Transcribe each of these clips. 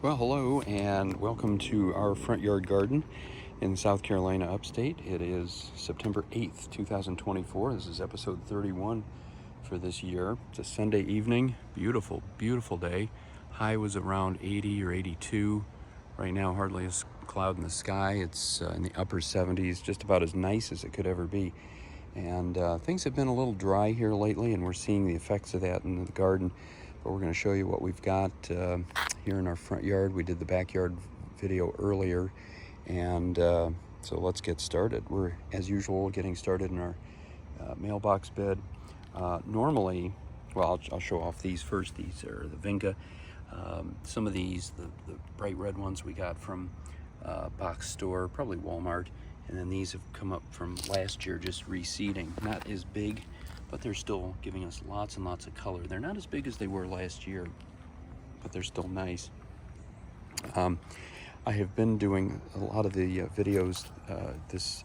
Well, hello and welcome to our front yard garden in South Carolina upstate. It is September 8th, 2024. This is episode 31 for this year. It's a Sunday evening. Beautiful, beautiful day. High was around 80 or 82. Right now, hardly a cloud in the sky. It's in the upper 70s, just about as nice as it could ever be. And things have been a little dry here lately, and we're seeing the effects of that in the garden. But we're going to show you what we've got here in our front yard. We did the backyard video earlier, and so let's get started. We're, as usual, getting started in our mailbox bed. Normally, well, I'll show off these first. These are the Vinca. Some of these, the bright red ones we got from box store, probably Walmart. And then these have come up from last year, just reseeding. Not as big, but they're still giving us lots and lots of color. They're not as big as they were last year, but they're still nice. I have been doing a lot of the videos this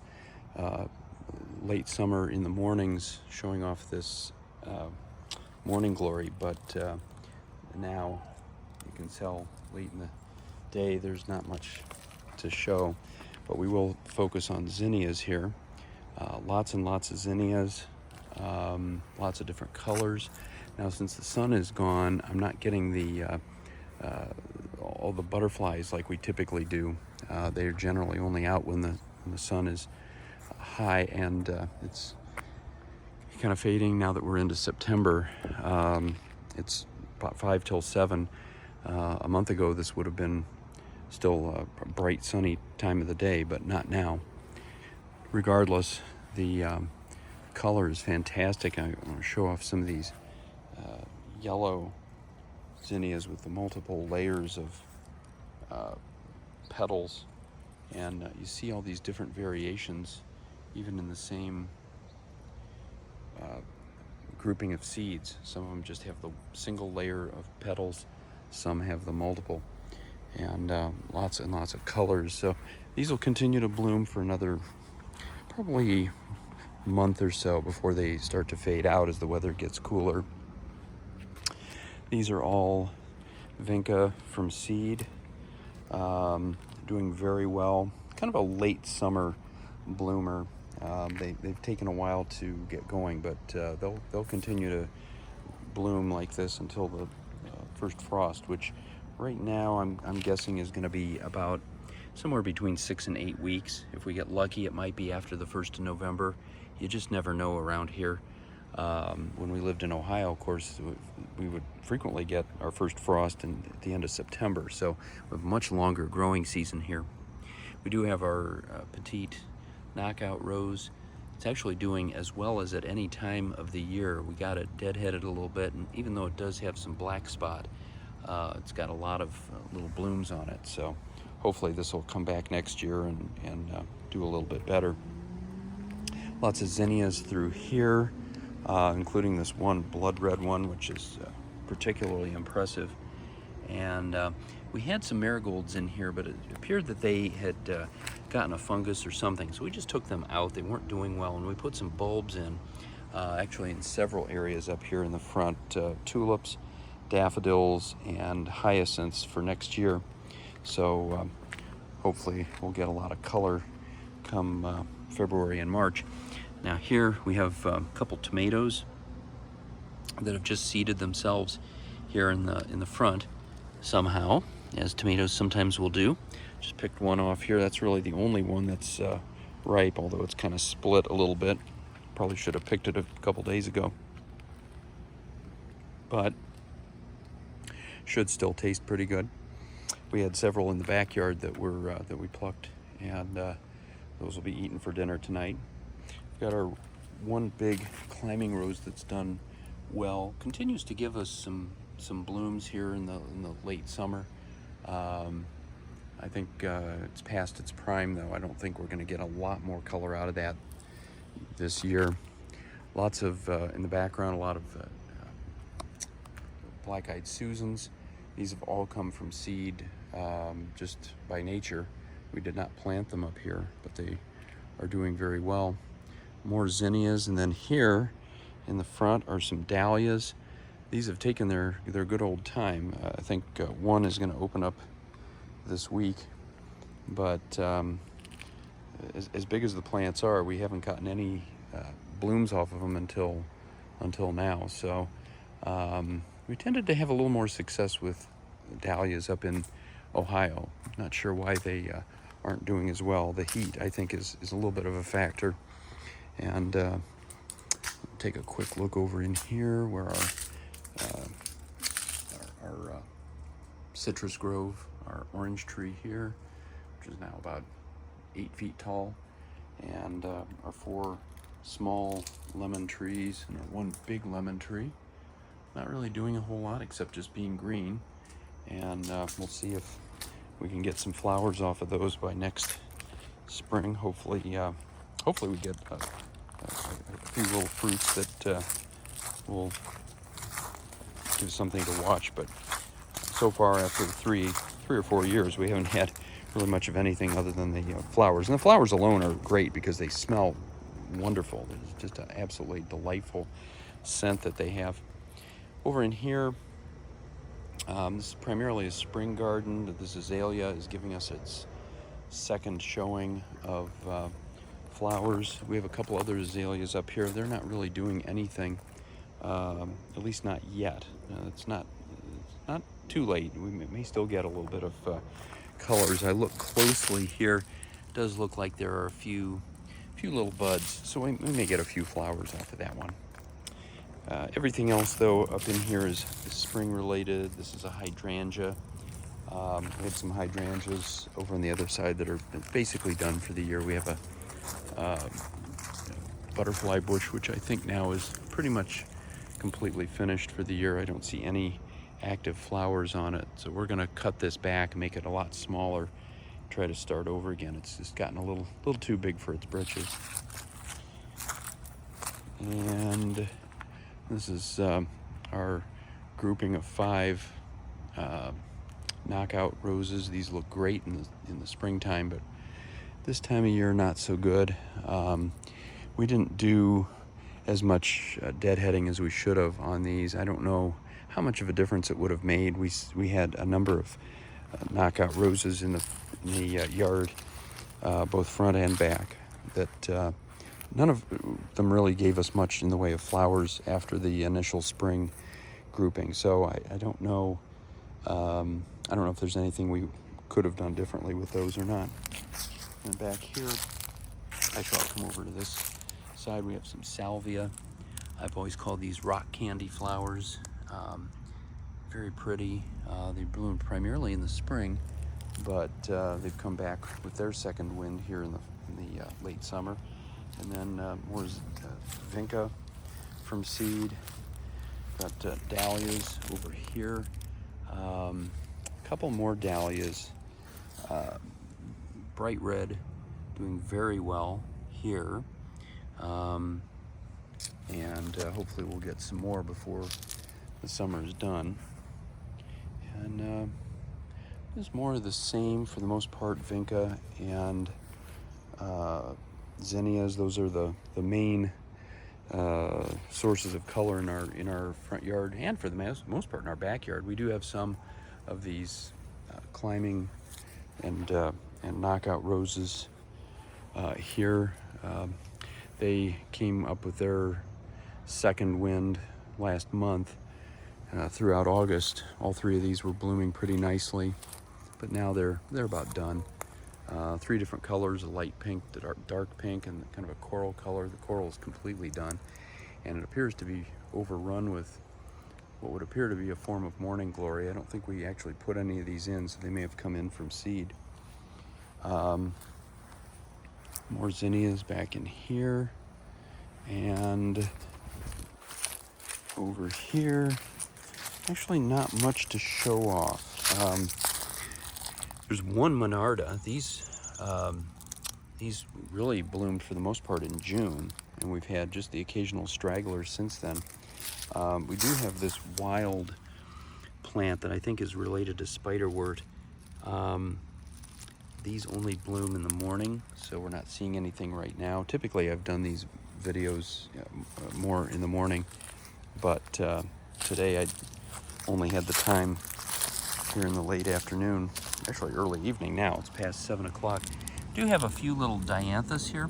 late summer in the mornings, showing off this morning glory, but now you can tell late in the day there's not much to show. But we will focus on zinnias here. Lots and lots of zinnias, lots of different colors. Now, since the sun is gone, I'm not getting the all the butterflies like we typically do. They're generally only out when the sun is high, and it's kind of fading now that we're into September. It's about 5 till 7. A month ago, this would have been still a bright sunny time of the day, but not now. Regardless, the color is fantastic. I want to show off some of these yellow zinnias with the multiple layers of petals, and you see all these different variations even in the same grouping of seeds. Some of them just have the single layer of petals, some have the multiple, and lots and lots of colors. So these will continue to bloom for another probably month or so before they start to fade out as the weather gets cooler. These are all Vinca from seed, doing very well. Kind of a late summer bloomer. They've taken a while to get going, but they'll continue to bloom like this until the first frost, which right now I'm guessing is going to be about somewhere between 6 and 8 weeks. If we get lucky, it might be after the 1st of November. You just never know around here. When we lived in Ohio, of course, we would frequently get our first frost at the end of September, so we have a much longer growing season here. We do have our petite knockout rose. It's actually doing as well as at any time of the year. We got it deadheaded a little bit, and even though it does have some black spot, it's got a lot of little blooms on it, so hopefully this will come back next year and do a little bit better. Lots of zinnias through here, including this one blood red one, which is particularly impressive. And we had some marigolds in here, but it appeared that they had gotten a fungus or something, so we just took them out. They weren't doing well, and we put some bulbs in, actually in several areas up here in the front, tulips, daffodils, and hyacinths for next year. So hopefully we'll get a lot of color come February and March. Now here we have a couple tomatoes that have just seeded themselves here in the front somehow, as tomatoes sometimes will do. Just picked one off here. That's really the only one that's ripe, although it's kind of split a little bit. Probably should have picked it a couple days ago, but should still taste pretty good. We had several in the backyard that we plucked, and those will be eaten for dinner tonight. We've got our one big climbing rose that's done well. Continues to give us some blooms here in the late summer. I think it's past its prime, though. I don't think we're going to get a lot more color out of that this year. Lots of in the background, a lot of black-eyed Susans. These have all come from seed just by nature. We did not plant them up here, but they are doing very well. More zinnias, and then here in the front are some dahlias. These have taken their good old time. I think one is going to open up this week. But as big as the plants are, we haven't gotten any blooms off of them until now. So we tended to have a little more success with dahlias up in Ohio. Not sure why they aren't doing as well. The heat, I think, is a little bit of a factor. And take a quick look over in here where our citrus grove, our orange tree here, which is now about 8 feet tall, and our 4 small lemon trees and our 1 big lemon tree. Not really doing a whole lot except just being green, and we'll see if we can get some flowers off of those by next spring. Hopefully we get a few little fruits that will give something to watch. But so far, after three or 4 years, we haven't had really much of anything other than the flowers. And the flowers alone are great because they smell wonderful. It's just an absolutely delightful scent that they have. Over in here, this is primarily a spring garden. This azalea is giving us its second showing of flowers. We have a couple other azaleas up here. They're not really doing anything, at least not yet. It's not too late. We may still get a little bit of colors. I look closely here. It does look like there are a few little buds, so we may get a few flowers off of that one. Everything else, though, up in here is spring related. This is a hydrangea. We have some hydrangeas over on the other side that are basically done for the year. We have a butterfly bush, which I think now is pretty much completely finished for the year. I don't see any active flowers on it, so we're going to cut this back, make it a lot smaller, try to start over again. It's just gotten a little too big for its britches. And this is our grouping of 5 knockout roses. These look great in the springtime, but this time of year not so good. We didn't do as much deadheading as we should have on these. I don't know how much of a difference it would have made. We had a number of knockout roses in the yard, both front and back, that none of them really gave us much in the way of flowers after the initial spring grouping. So I don't know. I don't know if there's anything we could have done differently with those or not. And back here, actually, I'll come over to this side. We have some salvia. I've always called these rock candy flowers. Very pretty. They bloom primarily in the spring, but they've come back with their second wind here in the late summer. And then more vinca from seed. Got dahlias over here. A couple more dahlias. Bright red, doing very well here. And hopefully we'll get some more before the summer is done. And there's more of the same for the most part, vinca and zinnias. Those are the main sources of color in our front yard, and for the most part in our backyard. We do have some of these climbing and knockout roses here. They came up with their second wind last month. Throughout August, all 3 of these were blooming pretty nicely, but now they're about done. 3 different colors: a light pink, the dark pink, and kind of a coral color. The coral is completely done, and it appears to be overrun with what would appear to be a form of morning glory. I don't think we actually put any of these in, so they may have come in from seed. More zinnias back in here, and over here, actually not much to show off. There's one monarda. These really bloomed for the most part in June, and we've had just the occasional stragglers since then. We do have this wild plant that I think is related to spiderwort. These only bloom in the morning, so we're not seeing anything right now. Typically I've done these videos more in the morning, but today I only had the time here in the late afternoon, actually early evening now. It's past 7 o'clock. Do have a few little dianthus here.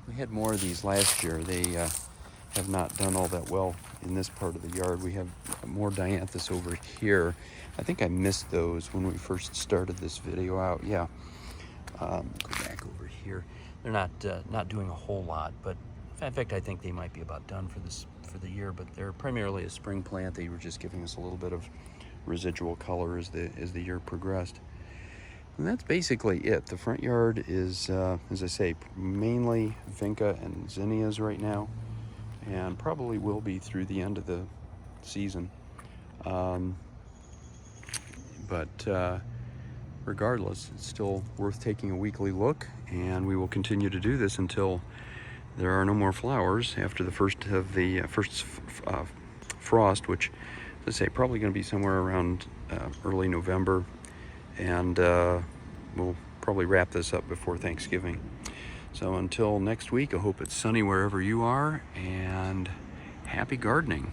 We had more of these last year. They have not done all that well in this part of the yard. We have more dianthus over here. I think I missed those when we first started this video out. Yeah, go back over here. They're not doing a whole lot, but in fact, I think they might be about done for the year. But they're primarily a spring plant. They were just giving us a little bit of residual color as the year progressed. And that's basically it. The front yard is, as I say, mainly vinca and zinnias right now, and probably will be through the end of the season. But regardless, it's still worth taking a weekly look, and we will continue to do this until there are no more flowers after the first frost, which, as I say, probably going to be somewhere around early November, and we'll probably wrap this up before Thanksgiving. So until next week, I hope it's sunny wherever you are, and happy gardening.